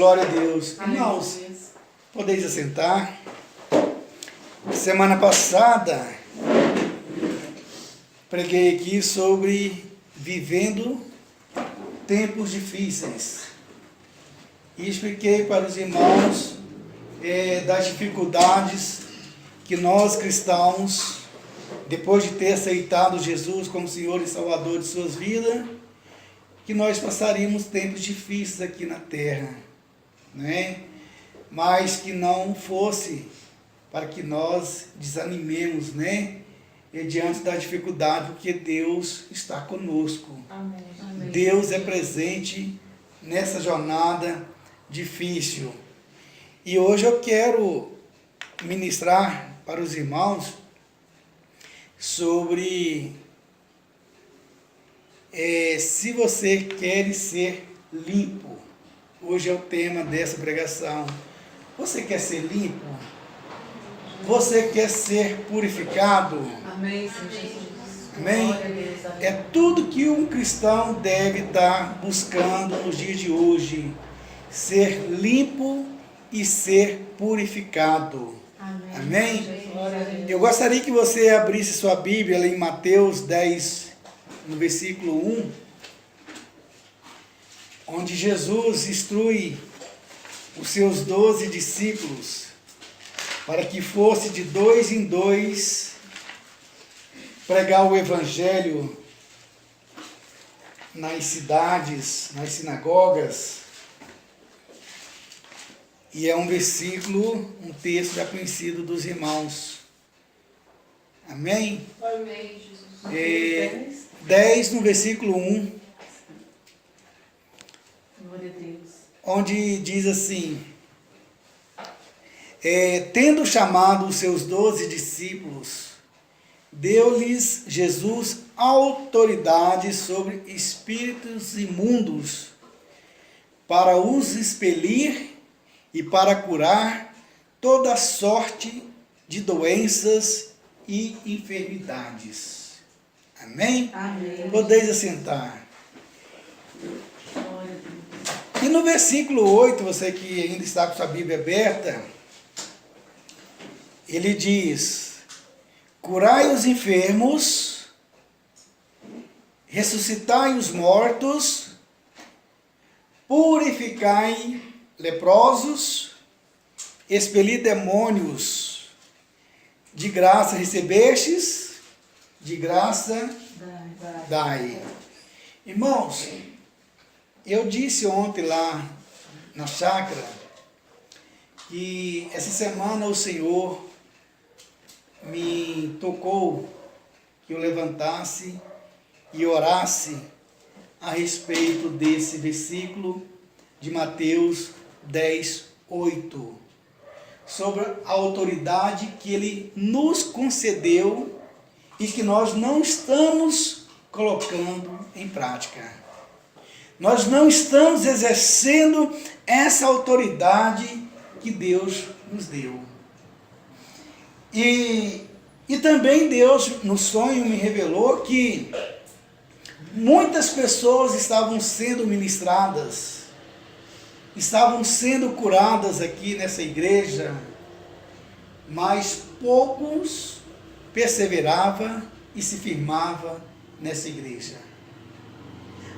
Glória a Deus. Aleluia. Irmãos, podeis assentar. Semana passada, preguei aqui sobre vivendo tempos difíceis. E expliquei para os irmãos das dificuldades que nós cristãos, depois de ter aceitado Jesus como Senhor e Salvador de suas vidas, que nós passaríamos tempos difíceis aqui na terra, né? Mas que não fosse para que nós desanimemos, né? E diante da dificuldade, porque Deus está conosco. Amém. Deus é presente nessa jornada difícil. E hoje eu quero ministrar para os irmãos sobre se você quer ser limpo. Hoje é o tema dessa pregação. Você quer ser limpo? Você quer ser purificado? Amém, Senhor Jesus. Amém? Glória a Deus, amém. É tudo que um cristão deve estar buscando nos dias de hoje. Ser limpo e ser purificado. Amém? Glória a Deus. Eu gostaria que você abrisse sua Bíblia em Mateus 10, no versículo 1, onde Jesus instrui os seus 12 discípulos para que fosse de 2 em 2 pregar o Evangelho nas cidades, nas sinagogas. E é um versículo, um texto já conhecido dos irmãos. Amém? Amém, Jesus. 10 no versículo 1, Glória a Deus. onde diz assim: tendo chamado os seus 12 discípulos, deu-lhes Jesus autoridade sobre espíritos imundos, para os expelir e para curar toda sorte de doenças e enfermidades. Amém? Amém. Podeis assentar. Glória a Deus. E no versículo 8, você que ainda está com sua Bíblia aberta, ele diz: curai os enfermos, ressuscitai os mortos, purificai leprosos, expeli demônios, de graça recebestes, de graça dai. Irmãos, eu disse ontem lá na chácara que essa semana o Senhor me tocou que eu levantasse e orasse a respeito desse versículo de Mateus 10, 8, sobre a autoridade que Ele nos concedeu e que nós não estamos colocando em prática. Nós não estamos exercendo essa autoridade que Deus nos deu. E também Deus, no sonho, me revelou que muitas pessoas estavam sendo ministradas, estavam sendo curadas aqui nessa igreja, mas poucos perseveravam e se firmavam nessa igreja.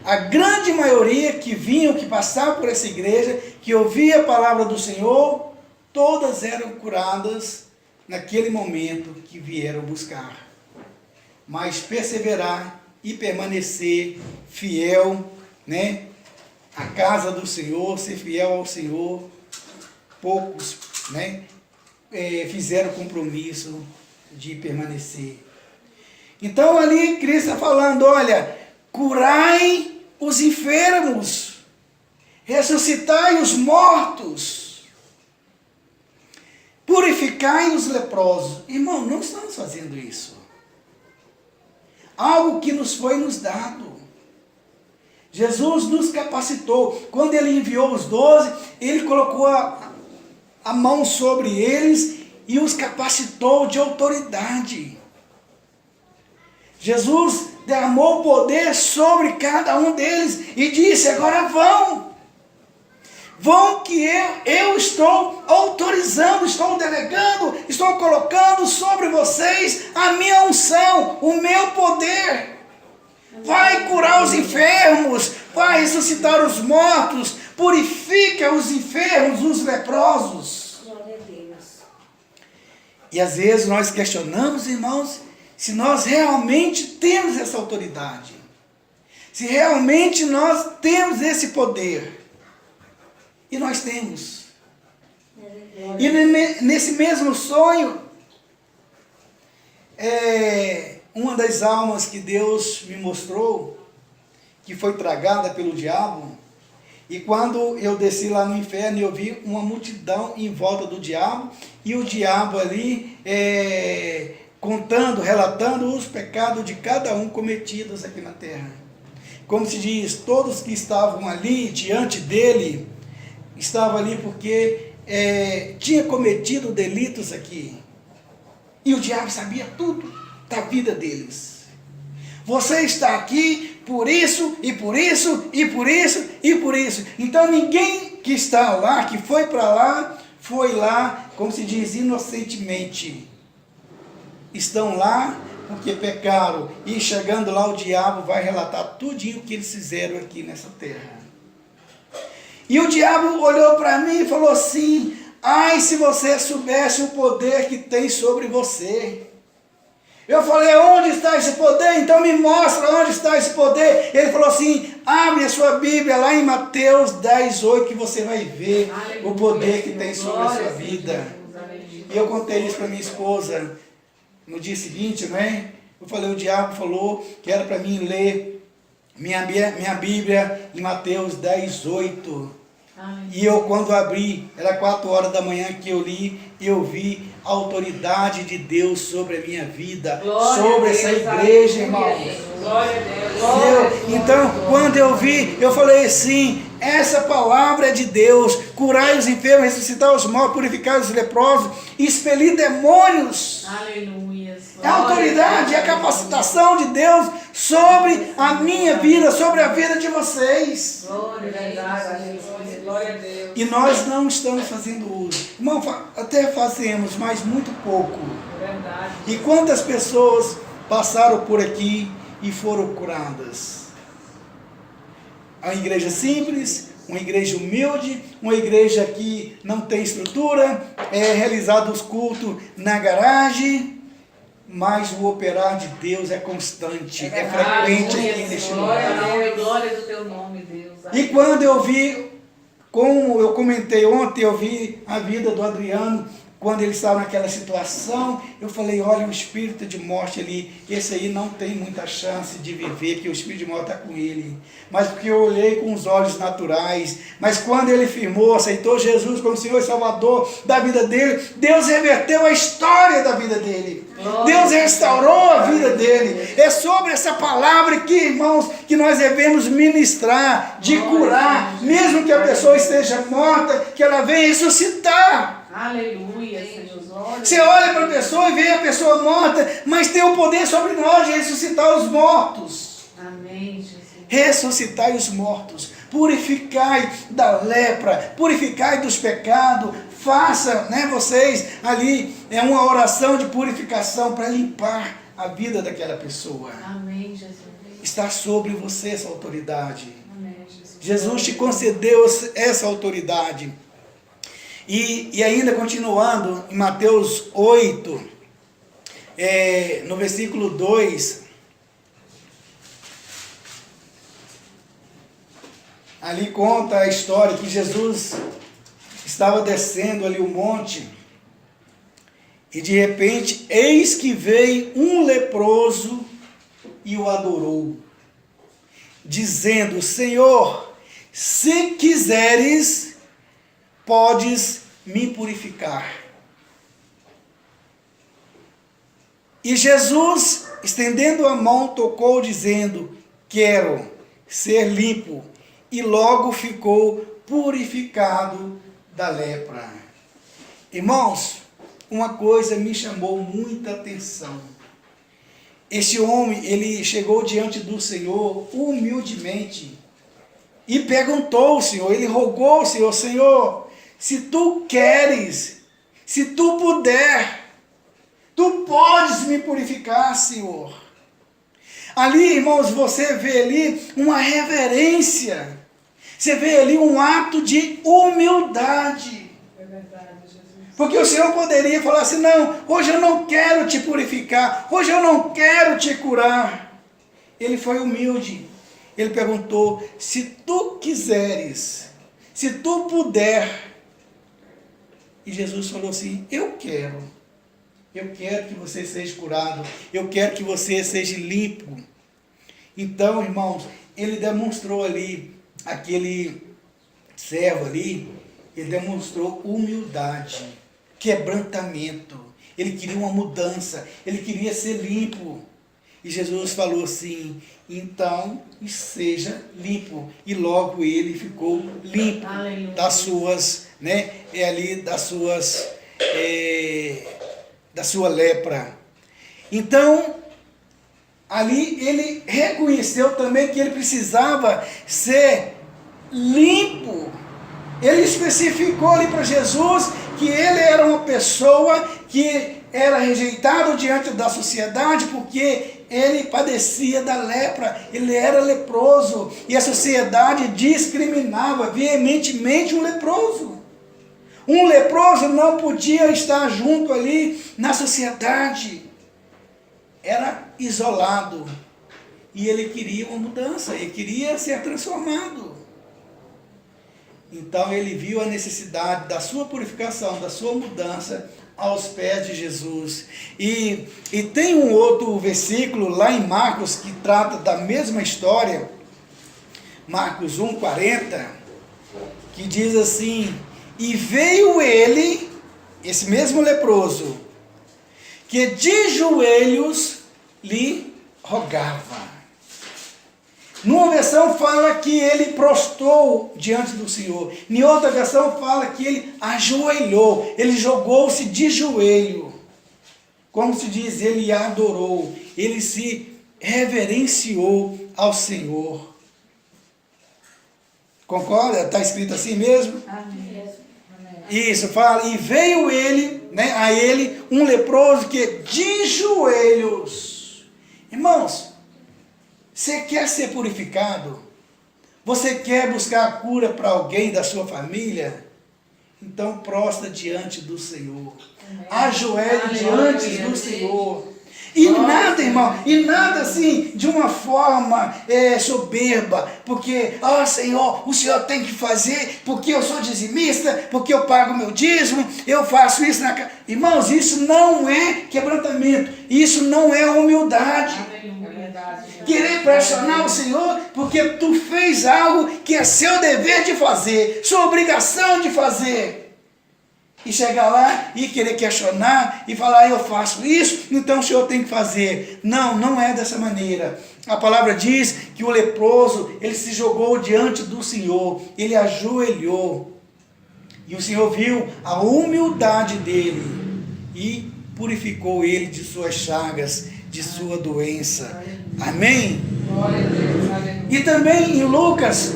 A grande maioria que vinham, que passavam por essa igreja, que ouvia a palavra do Senhor, todas eram curadas naquele momento que vieram buscar. Mas perseverar e permanecer fiel, né? A casa do Senhor, ser fiel ao Senhor, poucos, né? Fizeram compromisso de permanecer. Então ali Cristo está falando: olha, curai os enfermos, ressuscitai os mortos, purificai os leprosos. Irmão, não estamos fazendo isso. Algo que nos foi nos dado. Jesus nos capacitou. Quando Ele enviou os 12, Ele colocou a mão sobre eles e os capacitou de autoridade. Jesus derramou poder sobre cada um deles e disse: agora vão. vão que eu estou autorizando, estou delegando, estou colocando sobre vocês a minha unção, o meu poder. Vai curar os enfermos, vai ressuscitar os mortos, purifica os enfermos, os leprosos. Glória a Deus. E às vezes nós questionamos, irmãos, se nós realmente temos essa autoridade, se realmente nós temos esse poder. E nós temos. E nesse mesmo sonho, uma das almas que Deus me mostrou, que foi tragada pelo diabo, e quando eu desci lá no inferno, eu vi uma multidão em volta do diabo, e o diabo ali contando, relatando os pecados de cada um cometidos aqui na terra. Como se diz, todos que estavam ali diante dele, estavam ali porque tinha cometido delitos aqui. E o diabo sabia tudo da vida deles. Você está aqui por isso, e por isso, e por isso, e por isso. Então ninguém que está lá, que foi para lá, foi lá, como se diz, inocentemente. Estão lá porque pecaram. E chegando lá, o diabo vai relatar tudinho que eles fizeram aqui nessa terra. E o diabo olhou para mim e falou assim: ai, se você soubesse o poder que tem sobre você. Eu falei: onde está esse poder? Então me mostra onde está esse poder. Ele falou assim: abre a sua Bíblia lá em Mateus 10:8, que você vai ver o poder que tem sobre a sua vida. E eu contei isso para minha esposa no dia seguinte, né? Eu falei: o diabo falou que era para mim ler minha Bíblia em Mateus 10:8. E eu, quando abri, era 4 horas da manhã que eu li, eu vi a autoridade de Deus sobre a minha vida, glória sobre essa igreja, irmãos. Glória a Deus. Então, quando eu vi, eu falei assim: essa palavra é de Deus. Curai os enfermos, ressuscitar os mortos, purificar os leprosos, expelir demônios. Aleluia. É a autoridade, é a capacitação de Deus sobre a minha vida, sobre a vida de vocês. Glória a Deus. Glória a Deus. E nós não estamos fazendo uso. Irmão, até fazemos, mas muito pouco. Verdade. E quantas pessoas passaram por aqui e foram curadas? A igreja simples, uma igreja humilde, uma igreja que não tem estrutura, realizado os cultos na garagem, mas o operar de Deus é constante, é frequente aqui neste lugar. Glória do teu nome, Deus. E quando eu vi, como eu comentei ontem, eu vi a vida do Adriano, quando ele estava naquela situação, eu falei: olha, o espírito de morte ali, esse aí não tem muita chance de viver, porque o espírito de morte está com ele. Mas porque eu olhei com os olhos naturais, mas quando ele firmou, aceitou Jesus como Senhor e Salvador da vida dele, Deus reverteu a história da vida dele. Deus restaurou a vida dele. É sobre essa palavra aqui, irmãos, que nós devemos ministrar, de curar, mesmo que a pessoa esteja morta, que ela venha ressuscitar. Aleluia, Senhor. Você olha para a pessoa e vê a pessoa morta, mas tem o poder sobre nós de ressuscitar os mortos. Amém, Jesus. Ressuscitai os mortos, purificai da lepra, purificai dos pecados. Faça, vocês ali, uma oração de purificação para limpar a vida daquela pessoa. Amém, Jesus. Está sobre você essa autoridade. Amém, Jesus. Jesus te concedeu essa autoridade. E ainda continuando, em Mateus 8, no versículo 2, ali conta a história que Jesus estava descendo ali o monte, e de repente, eis que veio um leproso e o adorou, dizendo: Senhor, se quiseres, podes me purificar. E Jesus, estendendo a mão, tocou, dizendo: quero ser limpo. E logo ficou purificado da lepra. Irmãos, uma coisa me chamou muita atenção. Este homem, ele chegou diante do Senhor humildemente. e perguntou ao Senhor, ele rogou ao Senhor, Senhor, se tu queres, se tu puder, tu podes me purificar, Senhor. Ali, irmãos, você vê ali uma reverência, você vê ali um ato de humildade. É verdade, Jesus. Porque o Senhor poderia falar assim, não, hoje eu não quero te purificar, hoje eu não quero te curar. Ele foi humilde, ele perguntou, se tu quiseres, se tu puder. E Jesus falou assim, eu quero que você seja curado, eu quero que você seja limpo. Então, irmãos, ele demonstrou ali, aquele servo ali, ele demonstrou humildade, quebrantamento, ele queria uma mudança, ele queria ser limpo. E Jesus falou assim, então seja limpo. E logo ele ficou limpo. Aleluia. Das suas, da sua lepra. Então, ali ele reconheceu também que ele precisava ser limpo. Ele especificou ali para Jesus que ele era uma pessoa que era rejeitado diante da sociedade porque ele padecia da lepra, ele era leproso e a sociedade discriminava veementemente o leproso. Um leproso não podia estar junto ali na sociedade, era isolado e ele queria uma mudança, ele queria ser transformado. Então ele viu a necessidade da sua purificação, da sua mudança aos pés de Jesus. E tem um outro versículo lá em Marcos que trata da mesma história, Marcos 1,40, que diz assim, e veio ele, esse mesmo leproso, que de joelhos lhe rogava. Numa versão fala que ele prostrou diante do Senhor. Em outra versão fala que ele ajoelhou. Ele jogou-se de joelho. Como se diz, ele adorou. Ele se reverenciou ao Senhor. Concorda? Está escrito assim mesmo? Amém. Isso, fala. E veio ele, a ele, um leproso que de joelhos. Irmãos, você quer ser purificado? Você quer buscar a cura para alguém da sua família? Então prostra diante do Senhor. Ajoelhe diante do Senhor. E nada, irmão, e nada assim, de uma forma soberba, porque, Senhor, o Senhor tem que fazer, porque eu sou dizimista, porque eu pago meu dízimo, eu faço isso na casa. Irmãos, isso não é quebrantamento, isso não é humildade. Querer pressionar o Senhor porque tu fez algo que é seu dever de fazer, sua obrigação de fazer. E chegar lá e querer questionar e falar, eu faço isso, então o Senhor tem que fazer. Não, não é dessa maneira. A palavra diz que o leproso, ele se jogou diante do Senhor, ele ajoelhou. E o Senhor viu a humildade dele e purificou ele de suas chagas, de sua doença. Amém? Glória a Deus, aleluia. E também em Lucas,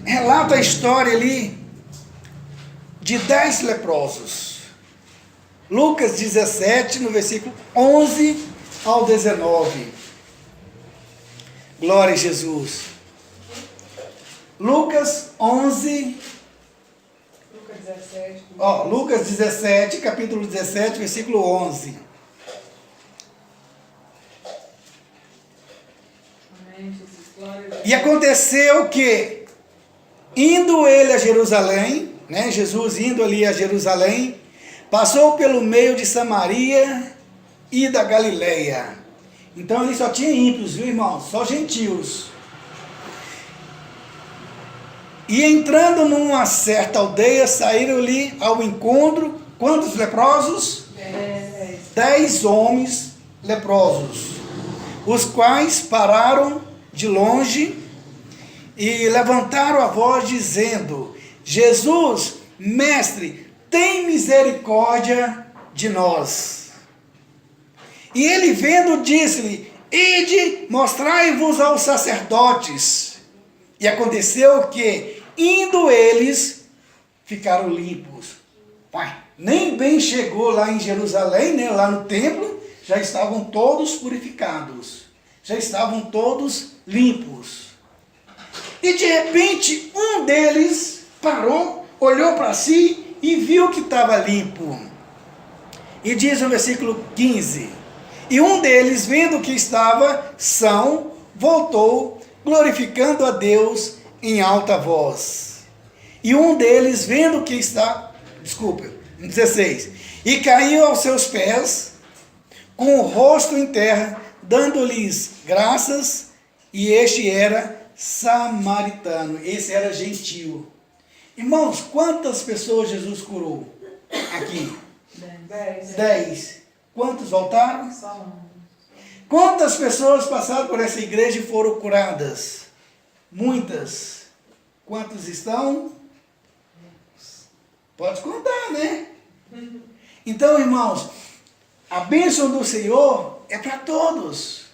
relata a história ali de 10 leprosos. Lucas 17, no versículo 11 ao 19. Glória a Jesus. Lucas 11. Lucas 17, capítulo 17, versículo 11. Amém, Jesus. Glória a Deus. E aconteceu que, indo ele a Jerusalém, Jesus indo ali a Jerusalém, passou pelo meio de Samaria e da Galileia. Então ali só tinha ímpios, viu, irmãos? Só gentios. E entrando numa certa aldeia, saíram-lhe ao encontro, quantos leprosos? 10 homens leprosos, os quais pararam de longe e levantaram a voz dizendo, Jesus, mestre, tem misericórdia de nós. E ele vendo, disse-lhe, ide, mostrai-vos aos sacerdotes. E aconteceu que, indo eles, ficaram limpos. Uai, nem bem chegou lá em Jerusalém, né, lá no templo, já estavam todos purificados. Já estavam todos limpos. E de repente, um deles parou, olhou para si e viu que estava limpo. E diz no versículo 15: e um deles, vendo que estava são, voltou, glorificando a Deus em alta voz. E um deles, vendo que está, 16, e caiu aos seus pés, com o rosto em terra, dando-lhes graças, e este era samaritano, esse era gentil. Irmãos, quantas pessoas Jesus curou aqui? 10. Quantos voltaram? Só um. Quantas pessoas passaram por essa igreja e foram curadas? Muitas. Quantos estão? Pode contar, né? Então, irmãos, a bênção do Senhor é para todos.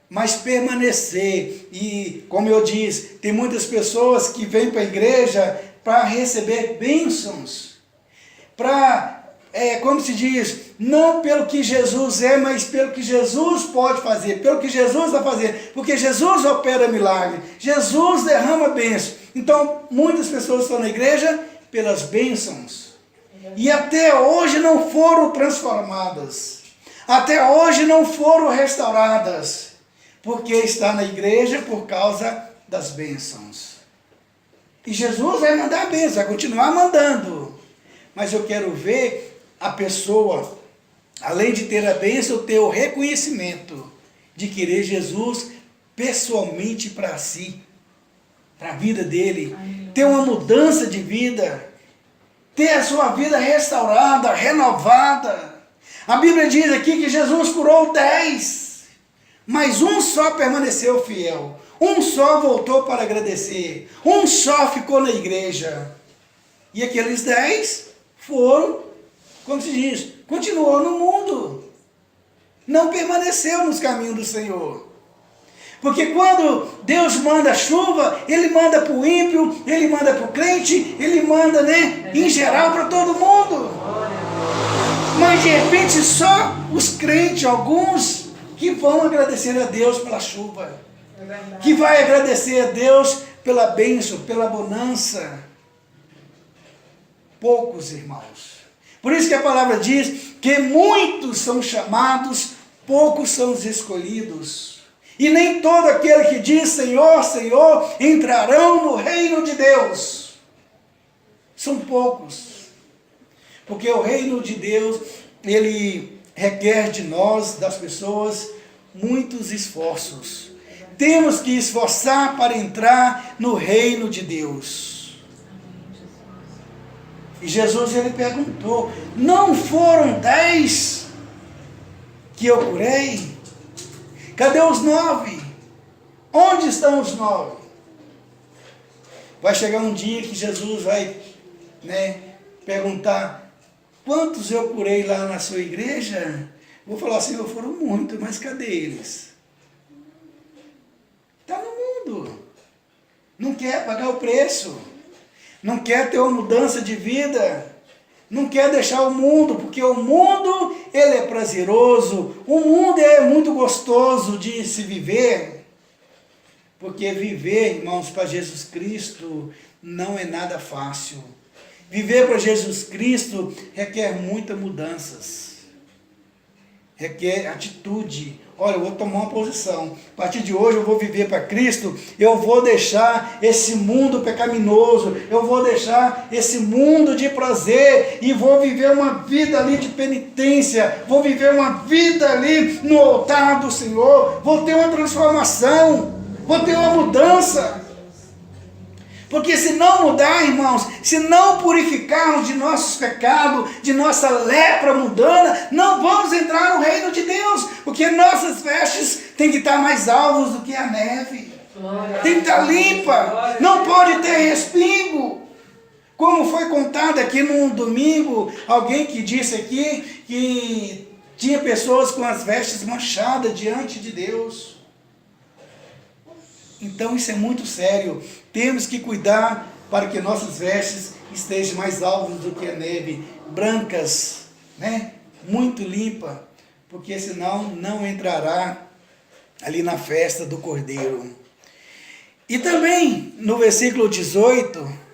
Mas permanecer, e como eu disse, tem muitas pessoas que vêm para a igreja para receber bênçãos, como se diz, não pelo que Jesus é, mas pelo que Jesus pode fazer, pelo que Jesus vai fazer, porque Jesus opera milagre, Jesus derrama bênção. Então, muitas pessoas estão na igreja pelas bênçãos, e até hoje não foram transformadas, até hoje não foram restauradas, porque está na igreja por causa das bênçãos. E Jesus vai mandar a bênção, vai continuar mandando. Mas eu quero ver a pessoa, além de ter a bênção, ter o reconhecimento de querer Jesus pessoalmente para si, para a vida dele. Ter uma mudança de vida, ter a sua vida restaurada, renovada. A Bíblia diz aqui que Jesus curou 10. Mas um só permaneceu fiel, um só voltou para agradecer, um só ficou na igreja. E aqueles 10 foram, como se diz, continuou no mundo, não permaneceu nos caminhos do Senhor. Porque quando Deus manda chuva, Ele manda para o ímpio, Ele manda para o crente, Ele manda, né, em geral para todo mundo. Mas de repente só os crentes, alguns, que vão agradecer a Deus pela chuva, que vai agradecer a Deus pela bênção, pela bonança. Poucos, irmãos. Por isso que a palavra diz que muitos são chamados, poucos são os escolhidos. E nem todo aquele que diz Senhor, Senhor, entrarão no reino de Deus. São poucos. Porque o reino de Deus, ele requer de nós, das pessoas, muitos esforços. Temos que esforçar para entrar no reino de Deus. E Jesus, ele perguntou, não foram 10 que eu curei? Cadê os 9? Onde estão os 9? Vai chegar um dia que Jesus vai, né, perguntar, quantos eu curei lá na sua igreja? Vou falar assim, foram muitos, mas cadê eles? Está no mundo. Não quer pagar o preço. Não quer ter uma mudança de vida. Não quer deixar o mundo, porque o mundo, ele é prazeroso. O mundo é muito gostoso de se viver. Porque viver, irmãos, para Jesus Cristo não é nada fácil. Viver para Jesus Cristo requer muitas mudanças, requer atitude. Olha, eu vou tomar uma posição, a partir de hoje eu vou viver para Cristo, eu vou deixar esse mundo pecaminoso, eu vou deixar esse mundo de prazer, e vou viver uma vida ali de penitência, vou viver uma vida ali no altar do Senhor, vou ter uma transformação, vou ter uma mudança. Porque se não mudar, irmãos, se não purificarmos de nossos pecados, de nossa lepra mundana, não vamos entrar no reino de Deus, porque nossas vestes têm que estar mais alvas do que a neve, tem que estar limpa, não pode ter respingo. Como foi contado aqui num domingo, alguém que disse aqui que tinha pessoas com as vestes manchadas diante de Deus. Então isso é muito sério. Temos que cuidar para que nossas vestes estejam mais alvas do que a neve, brancas, né? Muito limpa, porque senão não entrará ali na festa do Cordeiro. E também no versículo 18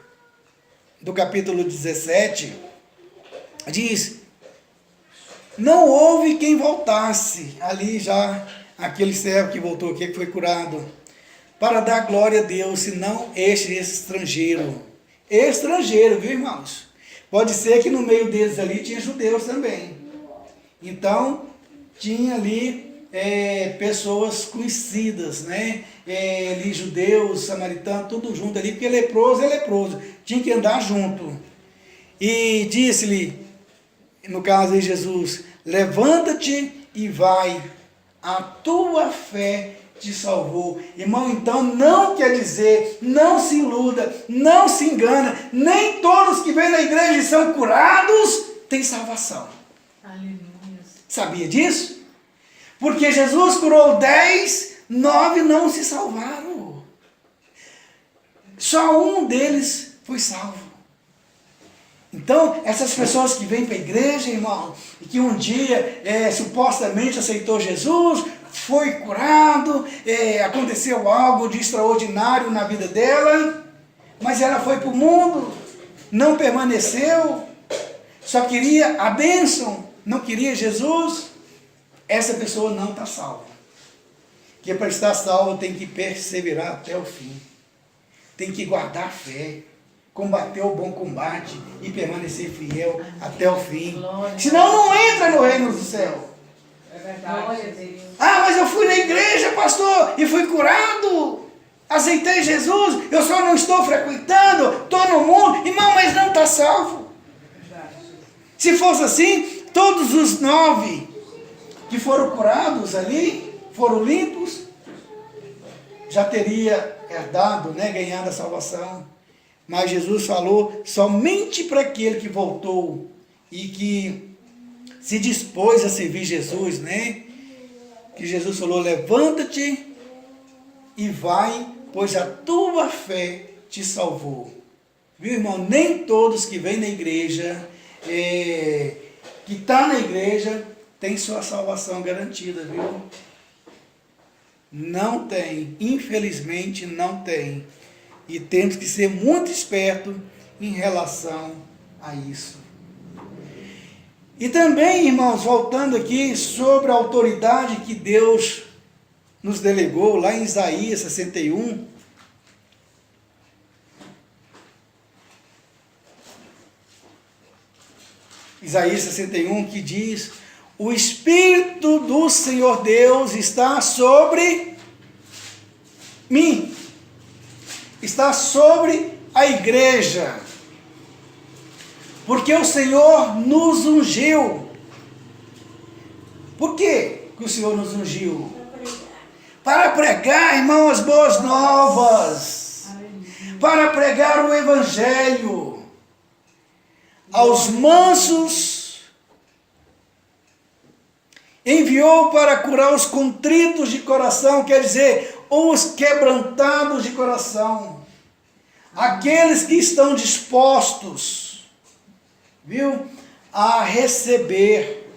do capítulo 17, diz: não houve quem voltasse, ali já aquele servo que voltou aqui, que foi curado, para dar glória a Deus, senão esse estrangeiro. Estrangeiro, viu, irmãos? Pode ser que no meio deles ali tinha judeus também. Então, tinha ali pessoas conhecidas, né? Ali judeus, samaritanos, tudo junto ali, porque leproso é leproso. Tinha que andar junto. E disse-lhe, no caso de Jesus: levanta-te e vai, a tua fé te salvou. Irmão, então não quer dizer, não se iluda, não se engana, nem todos que vêm na igreja e são curados têm salvação. Aleluia. Sabia disso? Porque Jesus curou 10, 9 não se salvaram. Só um deles foi salvo. Então, essas pessoas que vêm para a igreja, irmão, e que um dia supostamente aceitou Jesus, foi curado, aconteceu algo de extraordinário na vida dela, mas ela foi para o mundo, não permaneceu, só queria a bênção, não queria Jesus. Essa pessoa não está salva. Porque para estar salvo tem que perseverar até o fim, tem que guardar a fé, combater o bom combate e permanecer fiel até o fim. Senão não entra no reino do céu. É verdade. Ah, mas eu fui na igreja, pastor, e fui curado. Aceitei Jesus, eu só não estou frequentando, estou no mundo. Irmão, mas não está salvo. Se fosse assim, todos os 9 que foram curados ali, foram limpos, já teria herdado, né, ganhado a salvação. Mas Jesus falou somente para aquele que voltou e que se dispôs a servir Jesus, né? Que Jesus falou: levanta-te e vai, pois a tua fé te salvou. Viu, irmão? Nem todos que vêm na igreja, que está na igreja, tem sua salvação garantida, viu? Não tem, infelizmente não tem. E temos que ser muito espertos em relação a isso. E também, irmãos, voltando aqui sobre a autoridade que Deus nos delegou, lá em Isaías 61. Isaías 61, que diz: o Espírito do Senhor Deus está sobre mim. Está sobre a igreja, porque o Senhor nos ungiu. Por que o Senhor nos ungiu? Para pregar, irmão, as boas novas, para pregar o Evangelho aos mansos, enviou para curar os contritos de coração, quer dizer, os quebrantados de coração, aqueles que estão dispostos, viu, a receber.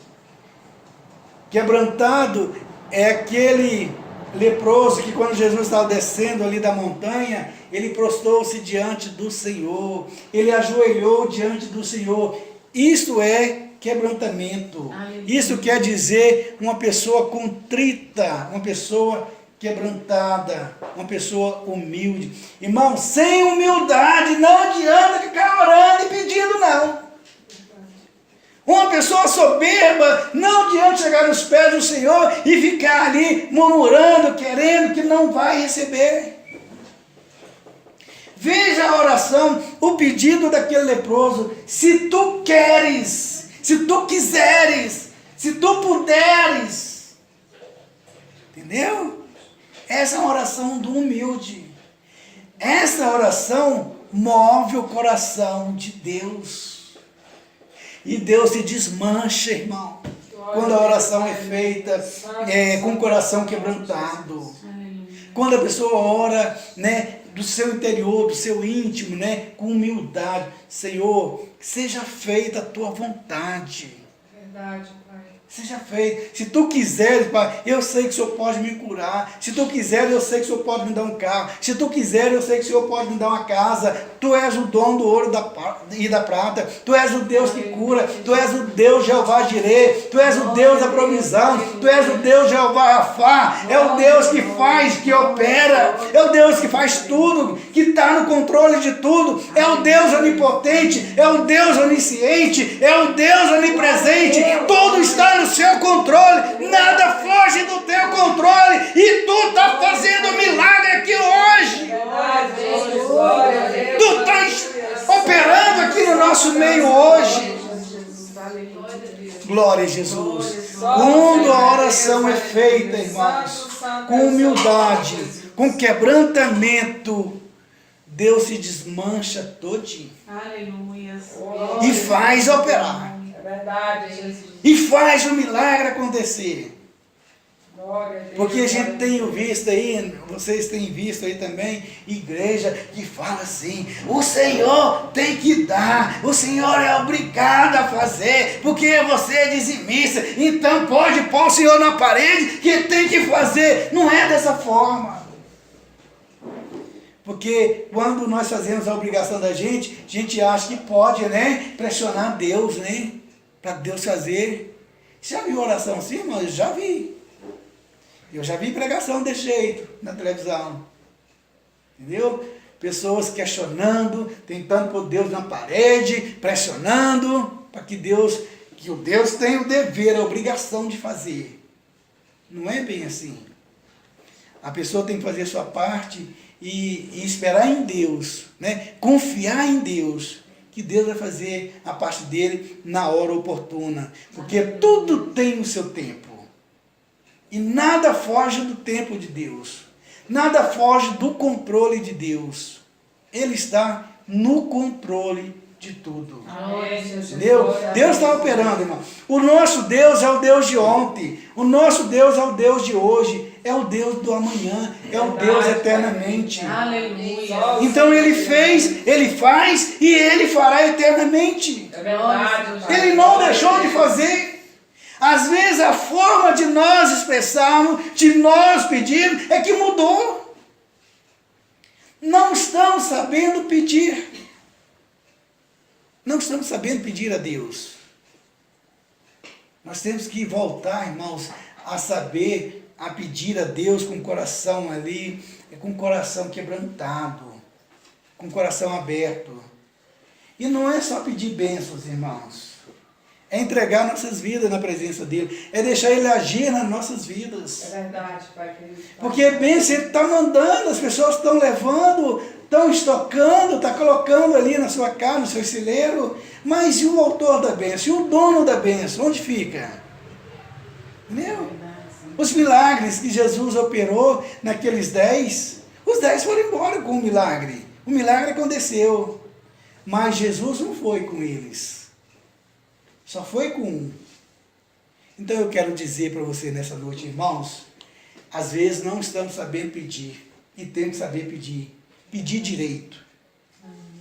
Quebrantado é aquele leproso que, quando Jesus estava descendo ali da montanha, ele prostrou-se diante do Senhor, ele ajoelhou diante do Senhor. Isto é quebrantamento. Isso quer dizer uma pessoa contrita, uma pessoa quebrantada, uma pessoa humilde. Irmão, sem humildade não adianta ficar orando e pedindo, não. Uma pessoa soberba não adianta chegar nos pés do Senhor e ficar ali murmurando, querendo, que não vai receber. Veja a oração, o pedido daquele leproso: se tu queres, se tu quiseres, se tu puderes. Entendeu? Essa é uma oração do humilde. Essa oração move o coração de Deus. E Deus se desmancha, irmão, quando a oração é feita com o coração quebrantado. Quando a pessoa ora, né, do seu interior, do seu íntimo, né, com humildade, Senhor, seja feita a tua vontade. Verdade, Pai. Seja feito. Se tu quiseres, Pai, eu sei que o Senhor pode me curar. Se tu quiseres, eu sei que o Senhor pode me dar um carro. Se tu quiseres, eu sei que o Senhor pode me dar uma casa. Tu és o dono do ouro e da prata. Tu és o Deus que cura. Tu és o Deus Jeová Jireh. Tu és o Deus da provisão. Tu és o Deus Jeová Rafá. É o Deus que faz, que opera. É o Deus que faz tudo, que está no controle de tudo. É o Deus onipotente. É o Deus onisciente. É o Deus onipresente. Tudo está no seu controle, nada foge do teu controle, e tu está fazendo milagre aqui hoje. Tu estás operando aqui no nosso meio hoje. Glória a Jesus. Quando a oração é feita, irmãos, com humildade, com quebrantamento, Deus se desmancha todinho. Aleluia. E faz operar. É verdade, Jesus. E faz o milagre acontecer. Glória a Deus. Porque a gente tem visto aí, vocês têm visto aí também, igreja que fala assim, o Senhor tem que dar, o Senhor é obrigado a fazer, porque você é dizimista, então pode pôr o Senhor na parede que tem que fazer. Não é dessa forma. Porque quando nós fazemos a obrigação da gente, a gente acha que pode, né, pressionar Deus, né, para Deus fazer. Você já viu oração assim, irmão? Eu já vi. Eu já vi pregação desse jeito na televisão. Entendeu? Pessoas questionando, tentando pôr Deus na parede, pressionando, para que o Deus tem o dever, a obrigação de fazer. Não é bem assim. A pessoa tem que fazer a sua parte e esperar em Deus, né? Confiar em Deus, que Deus vai fazer a parte dele na hora oportuna, porque tudo tem o seu tempo, e nada foge do tempo de Deus, nada foge do controle de Deus. Ele está no controle de tudo. Entendeu? Deus está operando, irmão. O nosso Deus é o Deus de ontem, o nosso Deus é o Deus de hoje, é o Deus do amanhã, é o Deus eternamente. Aleluia. Então Ele fez, Ele faz e Ele fará eternamente. É verdade. Ele não deixou de fazer. Às vezes a forma de nós expressarmos, de nós pedirmos, é que mudou. Não estamos sabendo pedir. Não estamos sabendo pedir a Deus. Nós temos que voltar, irmãos, a saber, a pedir a Deus com o coração ali, com o coração quebrantado, com o coração aberto. E não é só pedir bênçãos, irmãos. É entregar nossas vidas na presença dele. É deixar ele agir nas nossas vidas. É verdade, Pai querido. Porque bênção ele está mandando, as pessoas estão levando, estão estocando, está colocando ali na sua casa, no seu celeiro. Mas e o autor da bênção? E o dono da bênção? Onde fica? Entendeu? Os milagres que Jesus operou naqueles 10, os 10 foram embora com o milagre. O milagre aconteceu. Mas Jesus não foi com eles. Só foi com um. Então eu quero dizer para você nessa noite, irmãos, às vezes não estamos sabendo pedir. E temos que saber pedir. Pedir direito.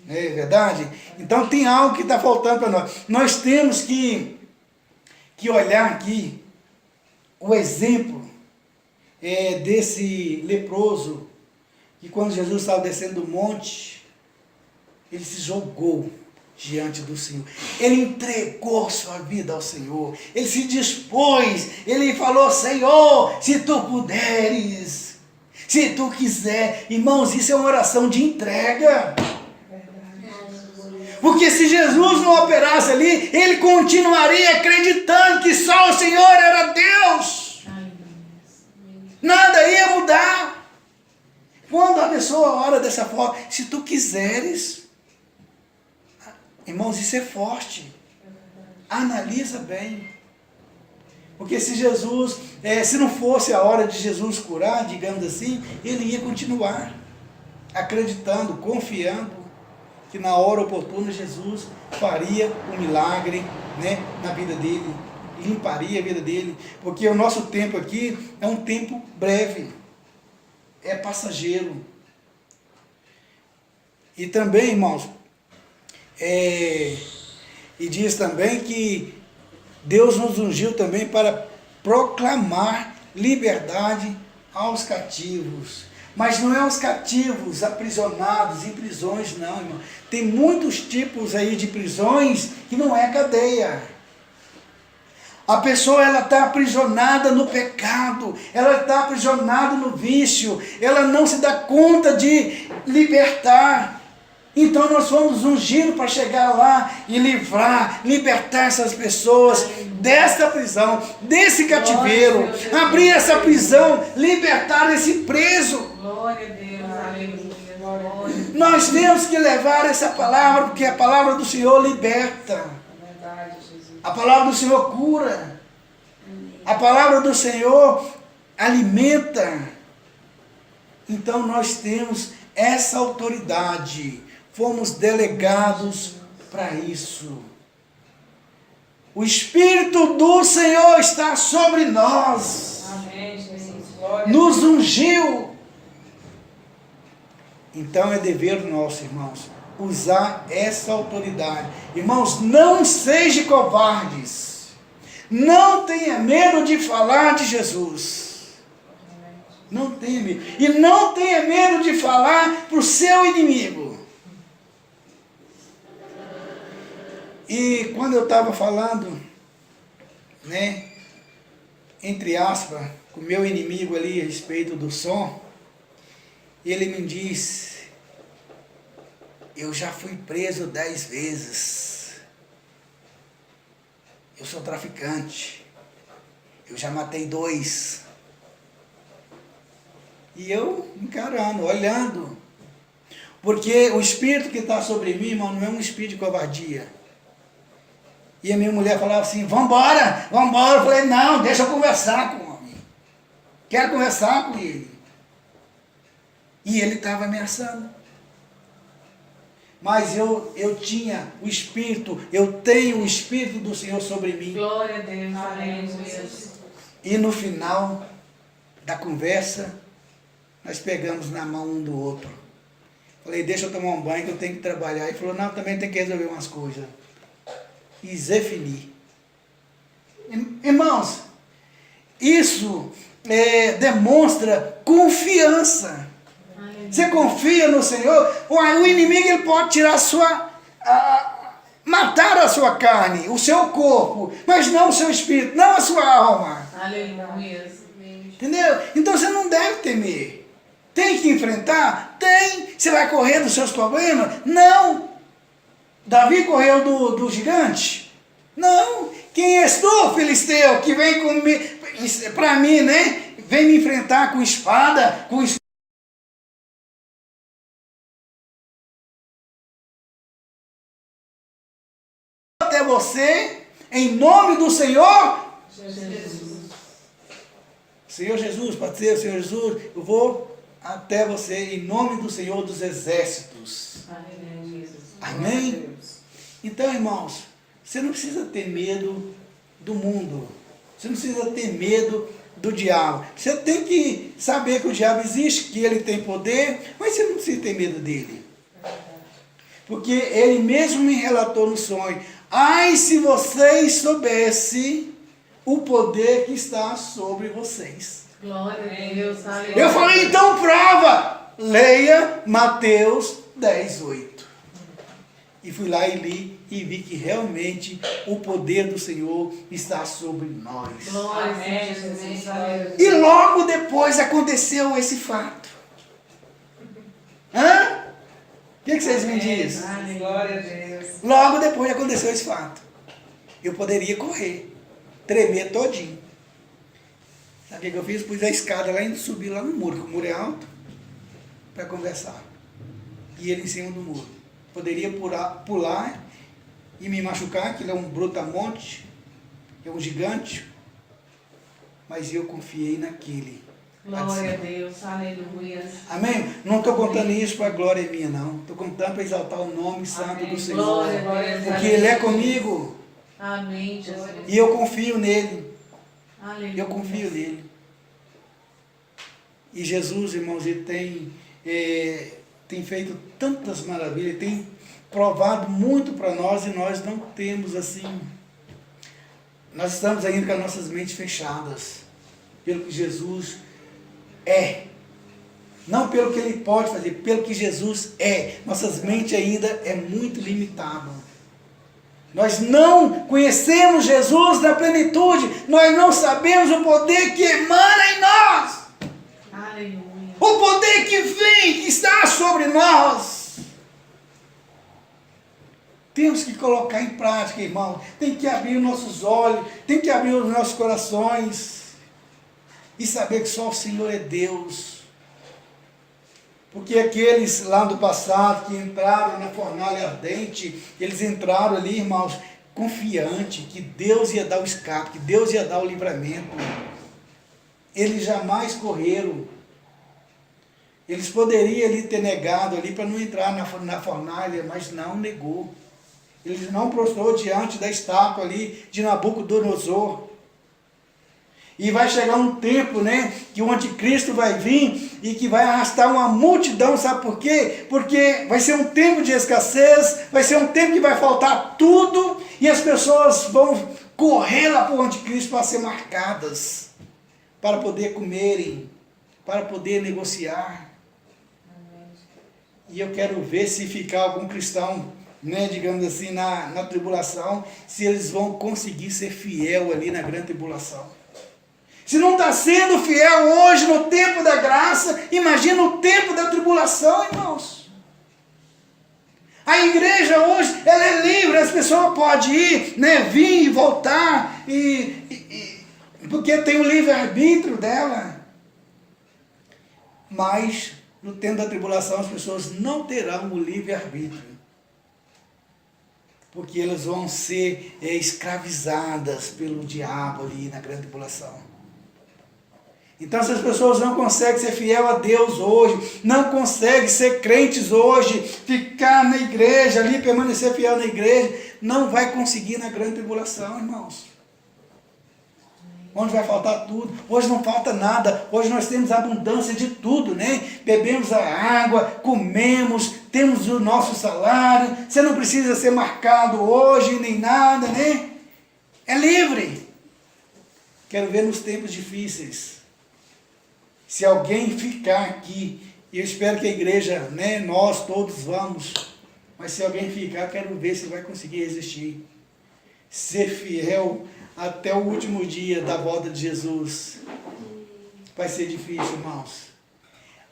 Não é verdade? Então tem algo que está faltando para nós. Nós temos que olhar aqui o exemplo desse leproso, que quando Jesus estava descendo do monte, ele se jogou diante do Senhor. Ele entregou sua vida ao Senhor. Ele se dispôs. Ele falou, Senhor, se tu puderes, se tu quiser. Irmãos, isso é uma oração de entrega. Porque se Jesus não operasse ali, ele continuaria acreditando que só o Senhor era Deus. Nada ia mudar. Quando a pessoa ora dessa forma, se tu quiseres, irmãos, isso é forte. Analisa bem. Porque se Jesus, se não fosse a hora de Jesus curar, digamos assim, ele ia continuar acreditando, confiando que na hora oportuna Jesus faria um milagre, né, na vida dele, limparia a vida dele, porque o nosso tempo aqui é um tempo breve, é passageiro. E também, irmãos, e diz também que Deus nos ungiu também para proclamar liberdade aos cativos. Mas não é os cativos aprisionados em prisões, não, irmão. Tem muitos tipos aí de prisões que não é cadeia. A pessoa, ela está aprisionada no pecado, ela está aprisionada no vício, ela não se dá conta de libertar. Então nós fomos ungidos para chegar lá e livrar, libertar essas pessoas desta prisão, desse cativeiro, abrir essa prisão, libertar esse preso. Glória a Deus, aleluia. Glória. Nós temos que levar essa palavra, porque a palavra do Senhor liberta. Verdade, Jesus. A palavra do Senhor cura. A palavra do Senhor alimenta. Então nós temos essa autoridade. Fomos delegados para isso. O Espírito do Senhor está sobre nós. Amém, Jesus. Glória. Nos ungiu. Então é dever nosso, irmãos, usar essa autoridade. Irmãos, não sejam covardes. Não tenha medo de falar de Jesus. Não tenha medo. E não tenha medo de falar para o seu inimigo. E quando eu estava falando, né, entre aspas, com o meu inimigo ali a respeito do som, ele me disse: eu já fui preso 10 vezes. Eu sou traficante. Eu já matei 2. E eu encarando, olhando. Porque o espírito que está sobre mim, irmão, não é um espírito de covardia. E a minha mulher falava assim: vambora, vambora. Eu falei: não, deixa eu conversar com o homem. Quero conversar com ele. E ele estava ameaçando. Mas eu tinha o Espírito, eu tenho o Espírito do Senhor sobre mim. Glória a Deus, Amém, aleluia. Jesus. E no final da conversa, nós pegamos na mão um do outro. Falei: deixa eu tomar um banho que eu tenho que trabalhar. Ele falou: não, também tem que resolver umas coisas. E Zé Fili. Irmãos, isso demonstra confiança. Você confia no Senhor, o inimigo ele pode tirar matar a sua carne, o seu corpo, mas não o seu espírito, não a sua alma. Aleluia. Entendeu? Então você não deve temer. Tem que enfrentar? Tem. Você vai correr dos seus problemas? Não. Davi correu do gigante? Não. Quem és tu, filisteu, que vem para mim, né? Vem me enfrentar com espada, com espada. Até você, em nome do Senhor Jesus. Senhor Jesus, pode ser, Senhor Jesus, eu vou até você em nome do Senhor dos Exércitos. Amém, Jesus. Amém? Então, irmãos, você não precisa ter medo do mundo. Você não precisa ter medo do diabo. Você tem que saber que o diabo existe, que ele tem poder, mas você não precisa ter medo dele. Porque ele mesmo me relatou no sonho: ai, se vocês soubessem o poder que está sobre vocês. Glória a Deus, aleluia. Eu falei: então prova. Leia Mateus 10:8. E fui lá e li e vi que realmente o poder do Senhor está sobre nós. Glória a Amém, Jesus, Jesus. aleluia. E logo depois aconteceu esse fato. Hã? O que vocês me dizem? Glória a Deus. Logo depois aconteceu esse fato. Eu poderia correr, tremer todinho. Sabe o que eu fiz? Pus a escada lá e subi lá no muro, que o muro é alto, para conversar. E ele em cima do muro. Poderia pular e me machucar, que ele é um brutamonte, é um gigante. Mas eu confiei naquele. Glória a Deus, aleluia. Amém? Não estou contando isso para a glória minha, não. Estou contando para exaltar o nome santo Amém. do Senhor. Glória a Deus. Porque Ele é comigo. Amém, Jesus. E eu confio nele. Aleluia. Eu confio nele. E Jesus, irmãos, ele tem feito tantas maravilhas, tem provado muito para nós, e nós não temos assim, nós estamos ainda com as nossas mentes fechadas pelo que Jesus é. Não pelo que Ele pode fazer, pelo que Jesus é. Nossas mentes ainda é muito limitadas. Nós não conhecemos Jesus na plenitude. Nós não sabemos o poder que emana em nós. Aleluia. O poder que vem, que está sobre nós. Temos que colocar em prática, irmão. Tem que abrir os nossos olhos, tem que abrir os nossos corações e saber que só o Senhor é Deus. Porque aqueles lá do passado que entraram na fornalha ardente, eles entraram ali, irmãos, confiante que Deus ia dar o escape, que Deus ia dar o livramento. Eles jamais correram. Eles poderiam ali ter negado ali para não entrar na fornalha, mas não negou. Ele não prostrou diante da estátua ali de Nabucodonosor. E vai chegar um tempo, né, que o anticristo vai vir e que vai arrastar uma multidão, sabe por quê? Porque vai ser um tempo de escassez, vai ser um tempo que vai faltar tudo, e as pessoas vão correr lá para o anticristo para ser marcadas, para poder comerem, para poder negociar. E eu quero ver se ficar algum cristão, né, digamos assim, na tribulação, se eles vão conseguir ser fiel ali na grande tribulação. Se não está sendo fiel hoje no tempo da graça, imagina o tempo da tribulação, irmãos. A igreja hoje, ela é livre, as pessoas podem ir, né, vir e voltar, porque tem o livre-arbítrio dela. Mas no tempo da tribulação as pessoas não terão o livre-arbítrio. Porque elas vão ser escravizadas pelo diabo ali na grande tribulação. Então, se as pessoas não conseguem ser fiel a Deus hoje, não conseguem ser crentes hoje, ficar na igreja ali, permanecer fiel na igreja, não vai conseguir na grande tribulação, irmãos. Onde vai faltar tudo. Hoje não falta nada. Hoje nós temos abundância de tudo, né? Bebemos a água, comemos, temos o nosso salário. Você não precisa ser marcado hoje, nem nada, né? É livre. Quero ver nos tempos difíceis. Se alguém ficar aqui, e eu espero que a igreja, né, nós todos vamos, mas se alguém ficar, quero ver se vai conseguir resistir. Ser fiel até o último dia da volta de Jesus. Vai ser difícil, irmãos.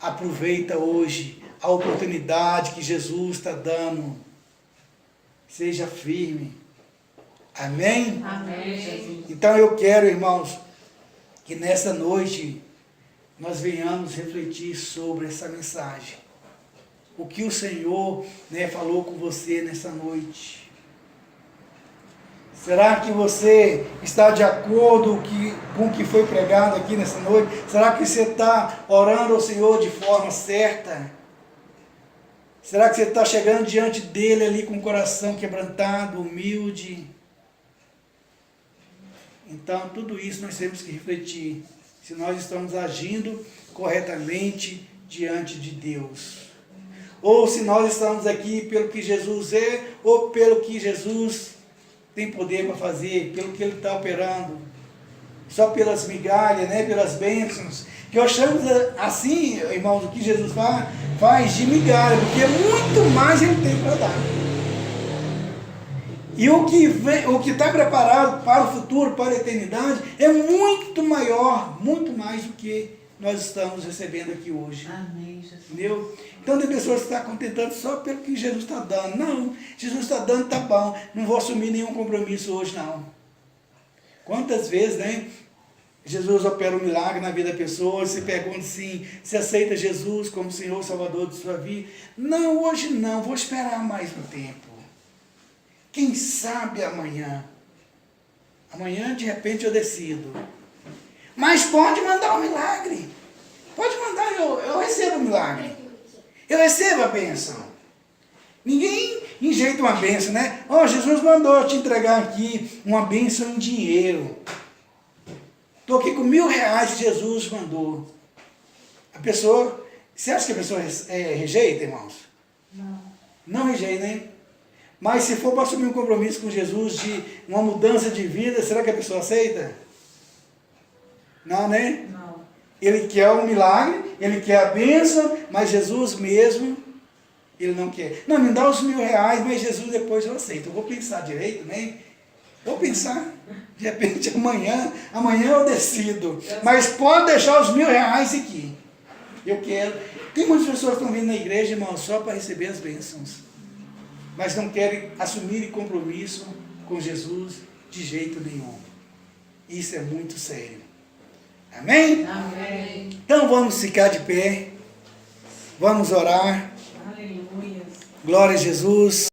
Aproveita hoje a oportunidade que Jesus está dando. Seja firme. Amém? Amém, Jesus. Então eu quero, irmãos, que nessa noite nós venhamos refletir sobre essa mensagem. O que o Senhor, né, falou com você nessa noite. Será que você está de acordo com o que foi pregado aqui nessa noite? Será que você está orando ao Senhor de forma certa? Será que você está chegando diante dele ali com o coração quebrantado, humilde? Então, tudo isso nós temos que refletir. Se nós estamos agindo corretamente diante de Deus. Ou se nós estamos aqui pelo que Jesus é, ou pelo que Jesus tem poder para fazer, pelo que Ele está operando. Só pelas migalhas, né, pelas bênçãos. Que eu chamo assim, irmãos, o que Jesus faz de migalha, porque muito mais Ele tem para dar. E o que está preparado para o futuro, para a eternidade, é muito maior, muito mais do que nós estamos recebendo aqui hoje. Amém, Jesus. Entendeu? Então tem pessoas que estão contentando só pelo que Jesus está dando. Não, Jesus está dando, tá bom. Não vou assumir nenhum compromisso hoje, não. Quantas vezes, né? Jesus opera um milagre na vida da pessoa, você pergunta assim, você aceita Jesus como Senhor e Salvador de sua vida? Não, hoje não, vou esperar mais um tempo. Quem sabe amanhã? Amanhã, de repente, eu decido. Mas pode mandar um milagre. Pode mandar, eu recebo o milagre. Eu recebo a bênção. Ninguém enjeita uma bênção, né? Jesus mandou te entregar aqui uma bênção em dinheiro. Estou aqui com R$1.000, Jesus mandou. A pessoa, você acha que a pessoa rejeita, irmãos? Não. Não rejeita, hein? Mas se for para assumir um compromisso com Jesus de uma mudança de vida, será que a pessoa aceita? Não, né? Não. Ele quer um milagre, ele quer a bênção, mas Jesus mesmo, ele não quer. Não, me dá os R$1.000, mas Jesus depois eu aceito. Eu vou pensar direito, né? Vou pensar. De repente amanhã eu decido. Mas pode deixar os R$1.000 aqui. Eu quero. Tem muitas pessoas que estão vindo na igreja, irmão, só para receber as bênçãos. Mas não querem assumir compromisso com Jesus de jeito nenhum. Isso é muito sério. Amém? Amém. Então vamos ficar de pé. Vamos orar. Aleluia. Glória a Jesus.